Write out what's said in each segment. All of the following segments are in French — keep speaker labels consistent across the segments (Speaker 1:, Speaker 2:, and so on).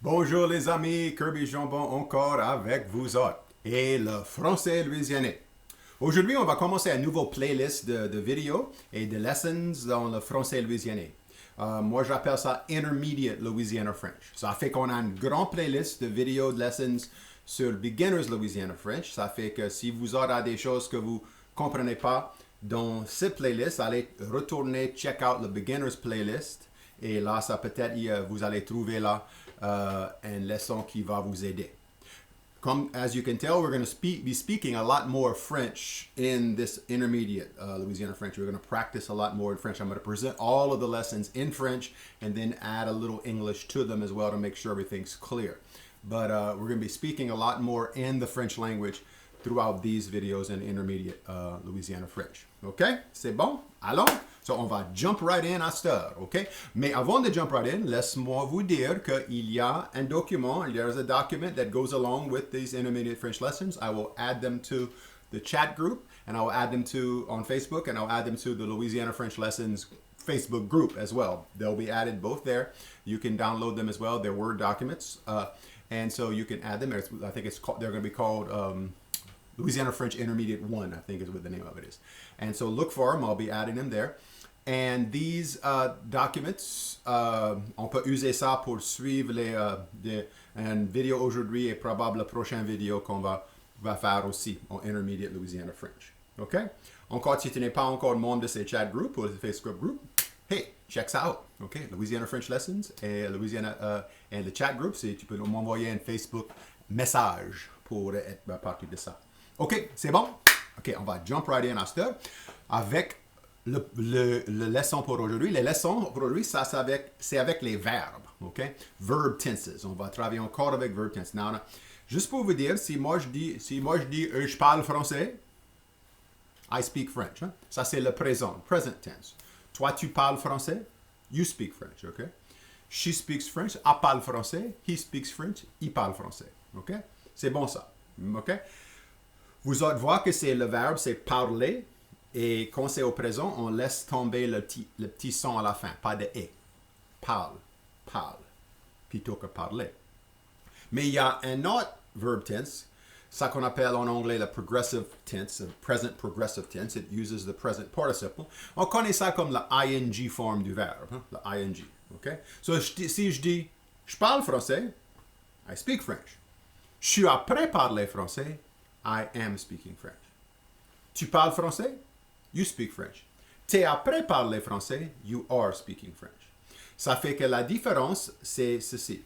Speaker 1: Bonjour les amis, Kirby Jambon encore avec vous autres et le français louisianais. Aujourd'hui, on va commencer un nouveau playlist de vidéos et de lessons dans le français louisianais. Moi, j'appelle ça Intermediate Louisiana French. Ça fait qu'on a une grande playlist de vidéos, de lessons sur Beginners Louisiana French. Ça fait que si vous aurez des choses que vous ne comprenez pas dans cette playlist, allez retourner, check out le Beginners playlist. Et là, ça peut-être, vous allez trouver là une leçon qui va vous aider. As you can tell, we're going to be speaking a lot more French in this intermediate Louisiana French. We're going to practice a lot more in French. I'm going to present all of the lessons in French and then add a little English to them as well to make sure everything's clear. But we're going to be speaking a lot more in the French language throughout these videos in intermediate Louisiana French. OK? C'est bon? Allons? So, on va jump right in à cette heure, OK? Mais avant de jump right in, laisse-moi vous dire qu'il y a un document, there's a document that goes along with these intermediate French lessons. I will add them to the chat group, and I will add them to on Facebook, and I'll add them to the Louisiana French Lessons Facebook group as well. They'll be added both there. You can download them as well. They're Word documents, and so you can add them. I think they're going to be called Louisiana French Intermediate 1, I think is what the name of it is. And so look for them. I'll be adding them there. And these documents, on peut user ça pour suivre une vidéo aujourd'hui et probablement la prochaine vidéo qu'on va faire aussi en Intermediate Louisiana French. OK? Encore, si tu n'es pas encore membre de ces chat group ou de Facebook group, hey, check ça out. OK? Louisiana French Lessons et et le chat group, tu peux m'envoyer un Facebook message pour être partie de ça. OK, c'est bon? OK, on va jump right in à cette avec le leçon pour aujourd'hui. Les leçons pour aujourd'hui, c'est avec les verbes. OK? Verb tenses. On va travailler encore avec verb tenses. Now, juste pour vous dire, si moi je dis je parle français, I speak French. Hein? Ça, c'est le présent, present tense. Toi, tu parles français, you speak French. OK? She speaks French, elle parle français, he speaks French, il parle français. OK? C'est bon ça. OK? Vous allez voir que c'est le verbe, c'est parler. Et quand c'est au présent, on laisse tomber le petit son à la fin, pas de « et ». Parle, plutôt que parler. Mais il y a un autre verb tense, ça qu'on appelle en anglais le progressive tense, le present progressive tense. It uses the present participle. On connaît ça comme la ing forme du verbe, hein, la ing. Okay? So, si je dis « je parle français », I speak French. Je suis après parler français, I am speaking French. Tu parles français? You speak French. T'es après parler français, you are speaking French. Ça fait que la différence, c'est ceci.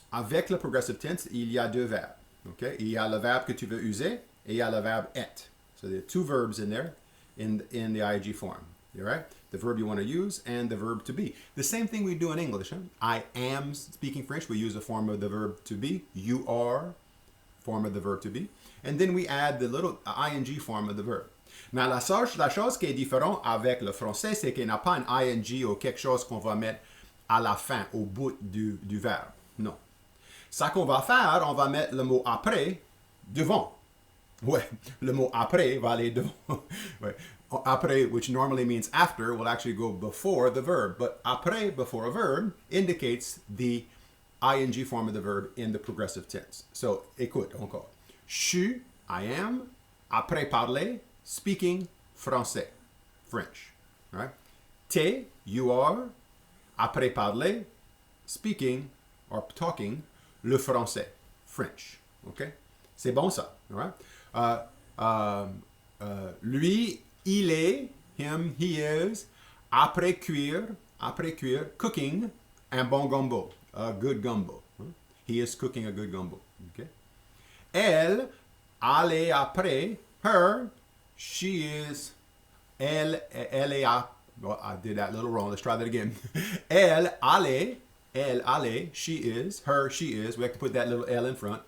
Speaker 1: Avec le progressive tense, il y a deux verbes. Okay? Il y a le verbe que tu veux user et il y a le verbe être. So there are two verbs in there in the ing form. You right? The verb you want to use and the verb to be. The same thing we do in English. Huh? I am speaking French. We use the form of the verb to be. You are, form of the verb to be. And then we add the little ing form of the verb. Mais la chose qui est différente avec le français, c'est qu'il n'y a pas un ing ou quelque chose qu'on va mettre à la fin, au bout du verbe. Non. Ça qu'on va faire, on va mettre le mot après devant. Ouais, le mot après va aller devant. Ouais. Après, which normally means after, will actually go before the verb. But après, before a verb, indicates the ing form of the verb in the progressive tense. So, écoute encore. Je suis, I am, après parler, speaking français, French. Right? T'es, you are, après parler, speaking or talking, le français, French. Okay? C'est bon ça. Right? Lui, il est, him, he is, après cuire, cooking, un bon gumbo, a good gumbo. He is cooking a good gumbo. Okay? Elle est après, her, she is, elle est well, I did that a little wrong. Let's try that again. Elle allait, she is, her, she is. We have to put that little L in front.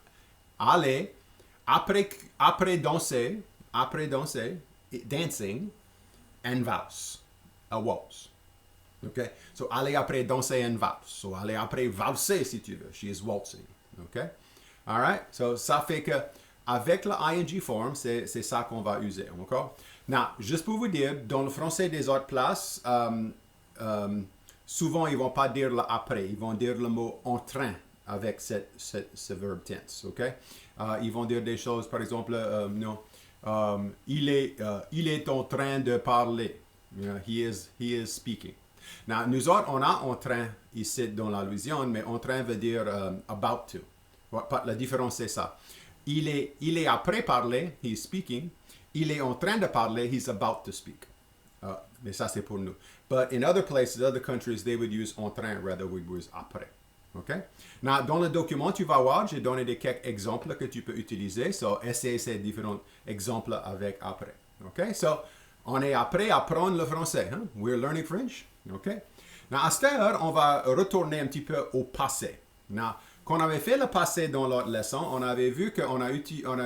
Speaker 1: Allait, après danser, dancing, and valse, a waltz. Okay? So, aller après danser and valse. So, aller après valser, si tu veux. She is waltzing. Okay? All right? So, ça fait que avec la ing form, c'est ça qu'on va user. Encore? Now, juste pour vous dire, dans le français des autres places, souvent ils vont pas dire le après, ils vont dire le mot en train avec ce verb tense, ok? Ils vont dire des choses, par exemple, non, il est en train de parler. You know, he is speaking. Now, nous autres, on a en train ici dans la Louisiane, mais en train veut dire about to. La différence, c'est ça. Il est après parler, he is speaking. Il est en train de parler, he's about to speak. Mais ça, c'est pour nous. But in other places, other countries, they would use en train rather we use après. Okay? Now, dans le document, tu vas voir, j'ai donné quelques exemples que tu peux utiliser. So, essaye ces différents exemples avec après. Okay? So, on est après à apprendre le français. Hein? We're learning French. Okay? Now, à cette heure, on va retourner un petit peu au passé. Now, quand on avait fait le passé dans l'autre leçon, on avait vu qu'on a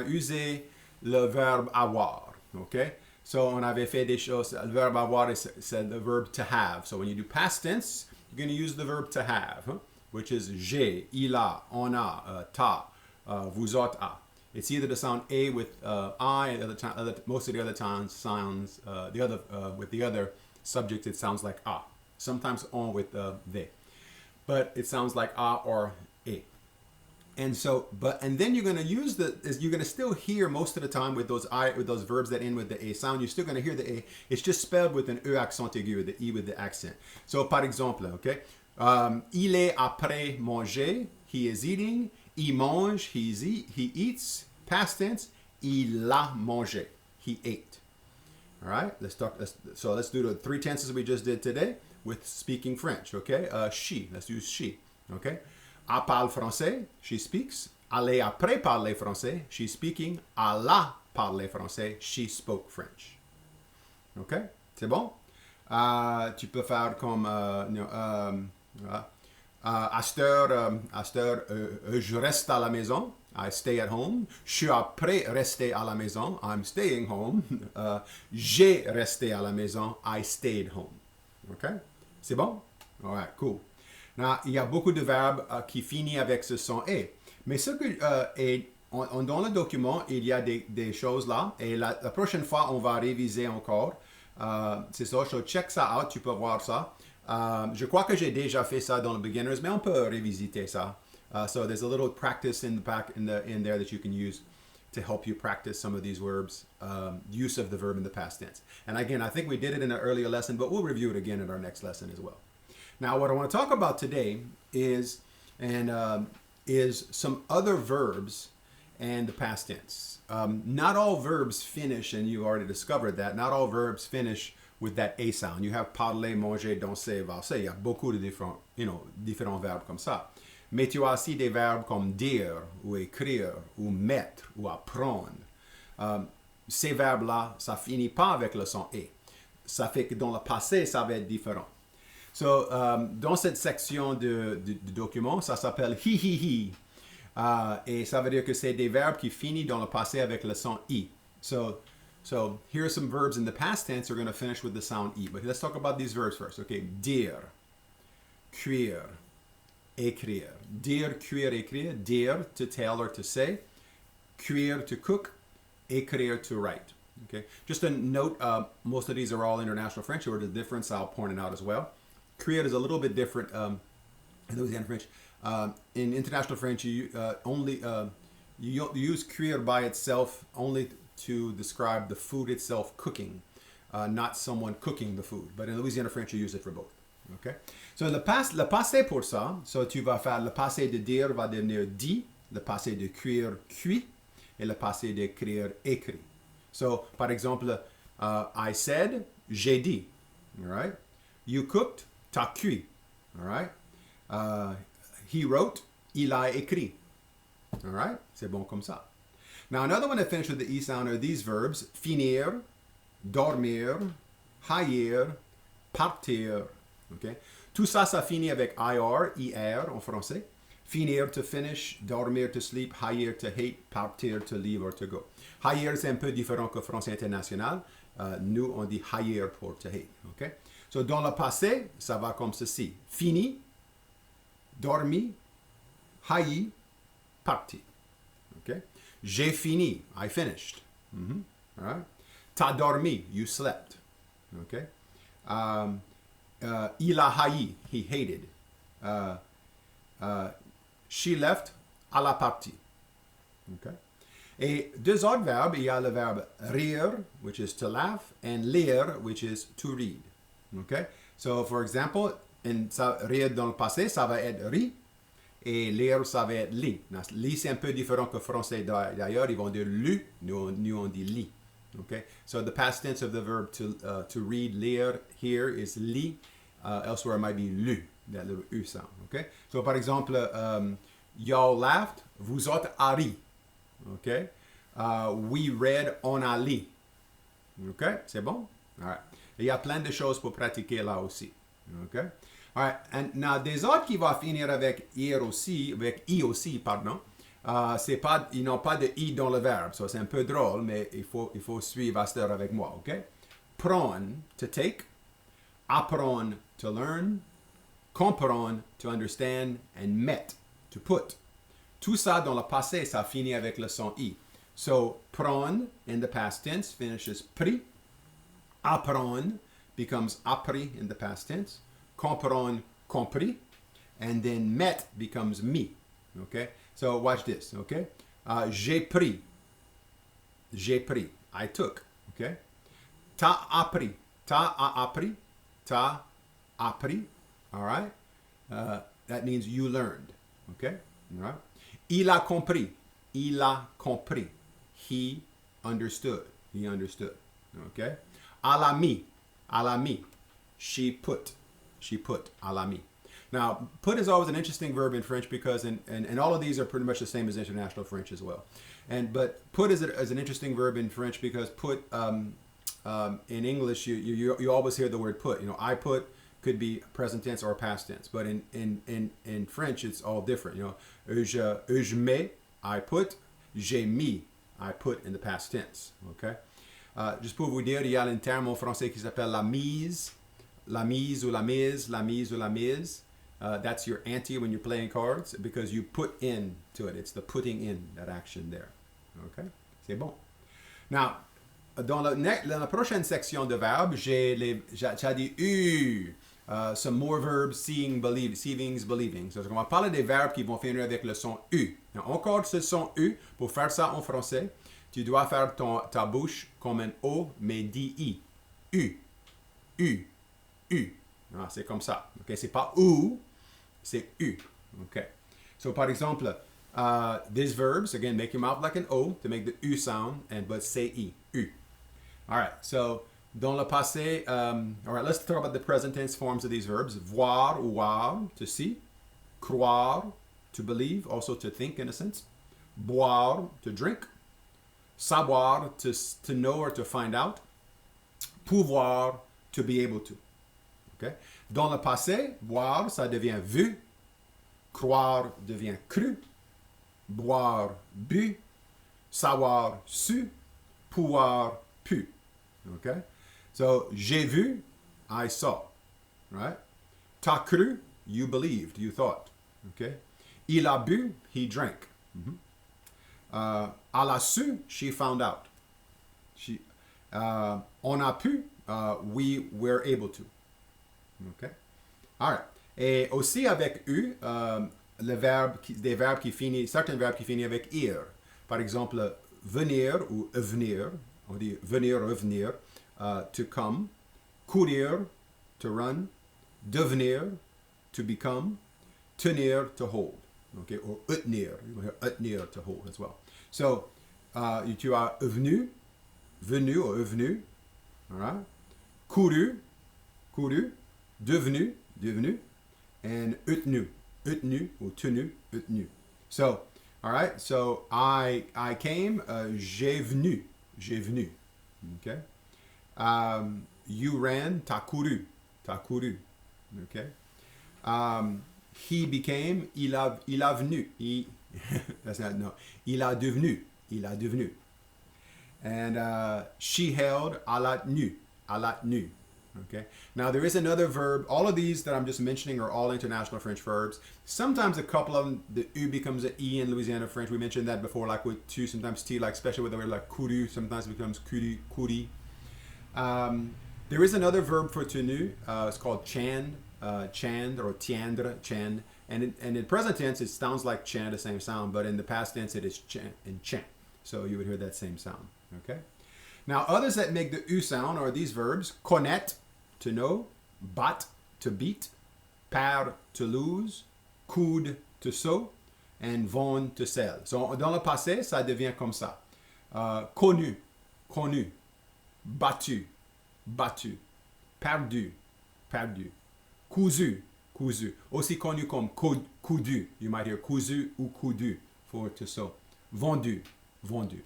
Speaker 1: usé le verbe avoir. Okay? So, on avait fait des choses. Le verbe avoir, c'est le verbe to have. So, when you do past tense, you're going to use the verb to have. Huh? Which is j'ai, il a, on a, t'as, vous autres a. It's either to sound a with I, most of the other times sounds with the other subject it sounds like a. Sometimes on with they, but it sounds like a or a. And so, and then you're going to you're going to still hear most of the time with those verbs that end with the a sound. You're still going to hear the a. It's just spelled with an e accent aigu, the e with the accent. So, par exemple, okay. Il est après manger, he is eating. Il mange, he eats. Past tense, il a mangé, he ate. All right, let's do the three tenses we just did today with speaking French, okay? She, let's use she, okay? Elle parle français, she speaks. Elle est après parler français, she's speaking. Elle a parlé français, she spoke French. Okay, c'est bon? Tu peux faire comme... à cette heure, je reste à la maison. I stay at home. Je suis après rester à la maison. I'm staying home. J'ai resté à la maison. I stayed home. OK? C'est bon? All right, cool. Now, il y a beaucoup de verbes qui finissent avec ce son « et ». Mais ce que dans le document, il y a des choses là. Et la prochaine fois, on va réviser encore. C'est ça. So check ça out. Tu peux voir ça. Je crois que j'ai déjà fait ça dans le beginners, mais on peut revisiter ça. So there's a little practice in there that you can use to help you practice some of these verbs, use of the verb in the past tense. And again, I think we did it in an earlier lesson, but we'll review it again in our next lesson as well. Now, what I want to talk about today is some other verbs and the past tense. Not all verbs finish, and you already discovered that. Not all verbs finish with that A sound. You have parler, manger, danser, valser. Il y a beaucoup de différents verbes comme ça. Mais tu as aussi des verbes comme dire, ou écrire, ou mettre, ou apprendre. Ces verbes-là, ça finit pas avec le son « et ». Ça fait que dans le passé, ça va être différent. So, dans cette section du document, ça s'appelle « hi ». Et ça veut dire que c'est des verbes qui finissent dans le passé avec le son « i ». So here are some verbs in the past tense. We're going to finish with the sound E. But let's talk about these verbs first. Okay, dire, cuire, écrire. Dire, cuire, écrire. Dire, to tell or to say. Cuire, to cook. Écrire, to write. Okay. Just a note, most of these are all international French. Or the difference, I'll point it out as well. Cuire is a little bit different in Louisiana French. In international French, you use cuire by itself only to describe the food itself cooking, not someone cooking the food. But in Louisiana French, you use it for both. Okay? So le passé pour ça, so tu vas faire le passé de dire va devenir dit, le passé de cuire cuit, et le passé d'écrire écrit. So, par exemple, I said, j'ai dit. All right? You cooked, t'as cuit. All right? He wrote, il a écrit. All right? C'est bon comme ça. Now, another one that finishes with the E sound are these verbs, finir, dormir, haïr, partir. Okay? Tout ça, ça finit avec IR en français. Finir, to finish, dormir, to sleep, haïr, to hate, partir, to leave or to go. Haïr, c'est un peu différent que français international. Nous, on dit haïr pour to hate. Okay? So, dans le passé, ça va comme ceci. Fini, dormi, haï, parti. Okay? J'ai fini. I finished. All right? T'as dormi. You slept. Okay? Il a haï, he hated. She left, elle a parti. Okay? Et deux autres verbes, il y a le verbe rire, which is to laugh, and lire, which is to read. Okay? So, for example, rire dans le passé, ça va être ri, et lire, ça va être li. Li, c'est un peu différent que français. D'ailleurs, ils vont dire lu, nous on dit li. Okay? So, the past tense of the verb to read, lire, here is li. Elsewhere, it might be lu, that little u sound. Okay? So, par exemple, y'all laughed, vous autres a ri. Okay? We read, on a li. Okay? C'est bon? All right. Il y a plein de choses pour pratiquer là aussi. Okay? All right. And now, des autres qui vont finir avec ir aussi, avec i aussi, pardon. C'est pas, ils n'ont pas de i dans le verbe. So, c'est un peu drôle, mais il faut suivre à cette heure avec moi. Okay? Prendre, to take. Apprendre, to learn. Comprendre, to understand. And met, to put. Tout ça dans le passé, ça finit avec le son i. So, prendre in the past tense finishes pris. Apprendre becomes appris in the past tense. Comprendre, compris. And then met becomes me. Okay? So, watch this. Okay? J'ai pris. J'ai pris. I took. Okay? T'as appris. T'as appris. T'as appris. All right? That means you learned. Okay? All right? Il a compris. Il a compris. He understood. He understood. Okay? Elle a mis. Elle a mis. She put. She put. Elle a mis. Now, put is always an interesting verb in French because, and all of these are pretty much the same as international French as well. But put is an interesting verb in French because put, in English, you always hear the word put. You know, I put could be present tense or past tense. But in French, it's all different. You know, je mets, I put. J'ai mis, I put in the past tense. Okay? Juste pour vous dire, il y a un terme en français qui s'appelle la mise ou la mise, la mise ou la mise. That's your ante when you're playing cards because you put in to it. It's the putting in, that action there. Okay? C'est bon. Now, dans la prochaine section de verbes, j'ai dit U. Some more verbs, seeing, believing. So, on va parler des verbes qui vont finir avec le son U. Now, encore ce son U, pour faire ça en français, tu dois faire ta bouche comme un O, mais dit I. U. U. U. Ah, c'est comme ça. Okay? C'est pas OU, c'est U. Okay. So, par exemple, these verbs, again, make your mouth like an O to make the U sound, but say I. U. All right. So, dans le passé, all right, let's talk about the present tense forms of these verbs. Voir ou voir, to see. Croire, to believe, also to think in a sense. Boire, to drink. Savoir, to know or to find out. Pouvoir, to be able to. Okay? Dans le passé, boire, ça devient vu. Croire devient cru. Boire, bu. Savoir, su. Pouvoir, pu. Okay? So, j'ai vu, I saw. Right? T'as cru, you believed, you thought. Okay? Il a bu, he drank. Elle a su, she found out. On a pu, we were able to. Okay? All right. Et aussi avec U, certains verbes qui finissent avec ir. Par exemple, venir ou venir. On dit venir, revenir. To come. Courir, to run. Devenir, to become. Tenir, to hold. Okay? Or tenir. You will hear tenir, to hold as well. So, tu as venu or venu. All right? Couru. Devenu, and tenu ou tenu, So, all right, so I came, j'ai venu, okay? You ran, t'as couru, okay? He became, il a venu, that's not, no, il a devenu. And she held, elle a tenu. Okay. Now there is another verb. All of these that I'm just mentioning are all international French verbs. Sometimes a couple of them, the U becomes an E in Louisiana French. We mentioned that before, like with tu, sometimes T, like especially with the word like couru, sometimes it becomes couri. There is another verb for tenue. It's called chand, chand or tiendre, chand. And in present tense, it sounds like chant, the same sound, but in the past tense, it is chant and chant. So you would hear that same sound. Okay. Now, others that make the U sound are these verbs: connaître, to know; bat, to beat; perdre, to lose; coudre, to sew; and vendre, to sell. So dans le passé, ça devient comme ça: connu, connu; battu, battu; perdu, perdu; cousu, cousu. Aussi connu comme coudu. You might hear cousu ou coudu for to sew. Vendu, vendu.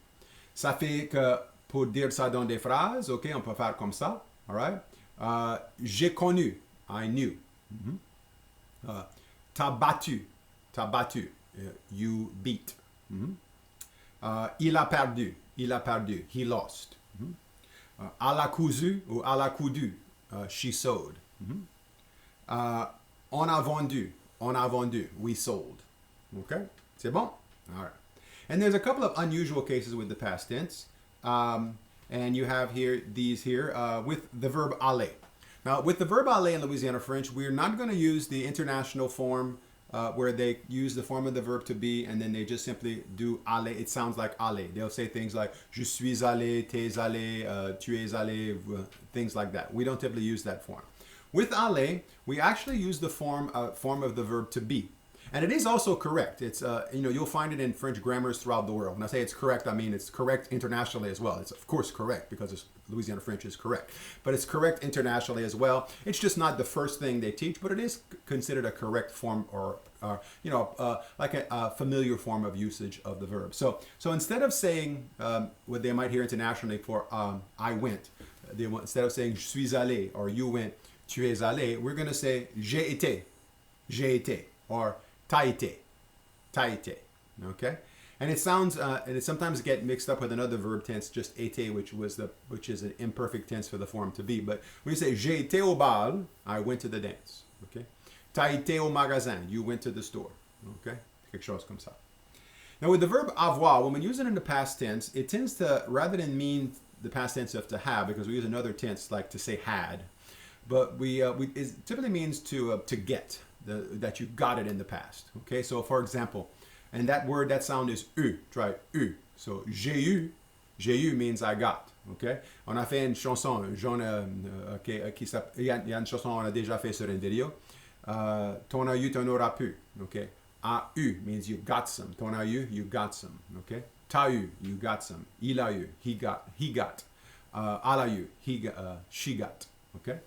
Speaker 1: Ça fait que pour dire ça dans des phrases, ok, on peut faire comme ça. All right? J'ai connu, I knew. T'as battu, t'as battu. You beat. Il a perdu, he lost. Elle a cousu ou elle a coudu, she sewed. On a vendu, we sold. Okay? C'est bon? All right. And there's a couple of unusual cases with the past tense. And you have here these here with the verb aller. Now, with the verb aller in Louisiana French, we're not going to use the international form where they use the form of the verb to be and then they just simply do aller. It sounds like aller. They'll say things like je suis allé, t'es allé, tu es allé, things like that. We don't typically use that form. With aller, we actually use the form of the verb to be. And it is also correct. It's, you'll find it in French grammars throughout the world. When I say it's correct, I mean it's correct internationally as well. It's of course correct because Louisiana French is correct. But it's correct internationally as well. It's just not the first thing they teach, but it is considered a correct form or like a familiar form of usage of the verb. So instead of saying what they might hear internationally for I went, instead of saying je suis allé or you went, tu es allé, we're going to say j'ai été, or t'as été, okay? And it sounds, and it sometimes get mixed up with another verb tense, just été, which is an imperfect tense for the form to be. But when you say j'ai été au bal, I went to the dance, okay? T'as été au magasin, you went to the store, okay? Quelque chose comme ça. Now with the verb avoir, when we use it in the past tense, it tends to, rather than mean the past tense of to have, because we use another tense like to say had, but it typically means to get, that you got it in the past. Okay, so for example, and that word, that sound is eu. Try eu. So j'ai eu means I got. Okay, on a fait une chanson, il y a une chanson on a déjà fait sur une vidéo. Ton a eu, ton aura pu. Okay, a eu means you got some. Ton a eu, you got some. Okay, t'as eu, you got some. Il a eu, he got. Elle a eu, she got. Okay.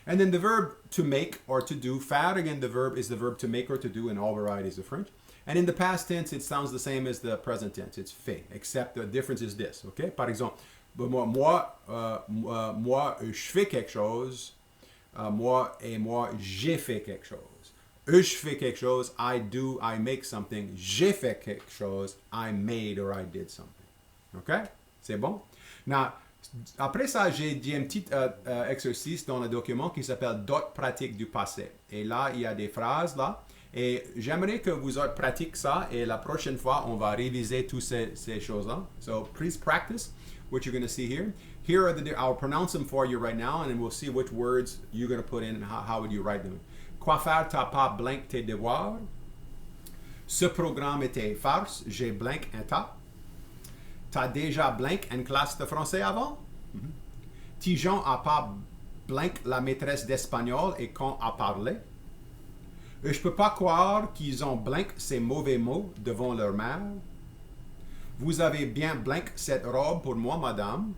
Speaker 1: And then the verb to make or to do, faire, again, the verb is the verb to make or to do in all varieties of French. And in the past tense, it sounds the same as the present tense. It's fait, except the difference is this, okay? Par exemple, moi, je fais quelque chose. Moi, j'ai fait quelque chose. Je fais quelque chose, I do, I make something. J'ai fait quelque chose, I made or I did something. Okay? C'est bon? Now, après ça, j'ai dit un petit exercice dans le document qui s'appelle d'autres pratiques du passé. Et là, il y a des phrases là. Et j'aimerais que vous pratiquiez ça. Et la prochaine fois, on va réviser toutes ces choses-là. So please practice what you're going to see here. Here are I'll pronounce them for you right now, and then we'll see which words you're going to put in and how would you write them. Quoi faire, t'as pas blank tes devoirs. Ce programme était farce, j'ai blank un tas. T'as déjà blank une classe de français avant? Tijon a pas blank la maîtresse d'espagnol et quand a parlé? Je peux pas croire qu'ils ont blank ces mauvais mots devant leur mère. Vous avez bien blank cette robe pour moi, madame.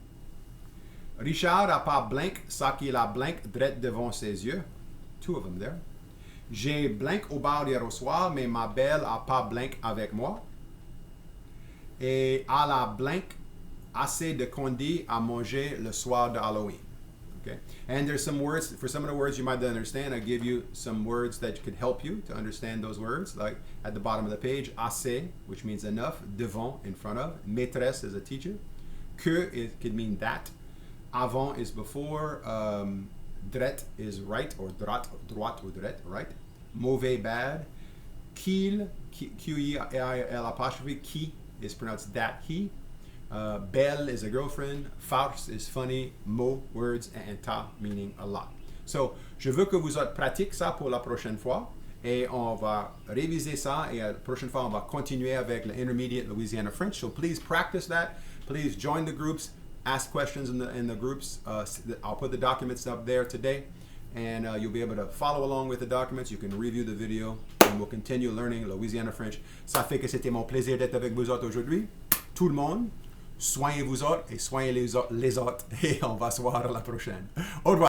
Speaker 1: Richard a pas blank ça qu'il a blank drette devant ses yeux. Two of them there. J'ai blank au bar hier au soir, mais ma belle a pas blank avec moi. Et à la blank assez de candy à manger le soir de Halloween. Okay? And there's some words, for some of the words you might not understand, I give you some words that could help you to understand those words, like at the bottom of the page, assez, which means enough, devant, in front of, maîtresse is a teacher, que could mean that, avant is before, drette is right, or droite ou drette, right, mauvais, bad, qu'il, Q-E-I-L apostrophe, qui is pronounced that he, Belle is a girlfriend. Farce is funny. Mot, words, and ta, meaning a lot. So, je veux que vous autres pratiquez ça pour la prochaine fois. Et on va réviser ça. Et la prochaine fois, on va continuer avec le Intermediate Louisiana French. So, please practice that. Please join the groups. Ask questions in the groups. I'll put the documents up there today. And you'll be able to follow along with the documents. You can review the video. And we'll continue learning Louisiana French. Ça fait que c'était mon plaisir d'être avec vous autres aujourd'hui. Tout le monde, soignez vous autres et soignez les autres. Et on va se voir la prochaine. Au revoir.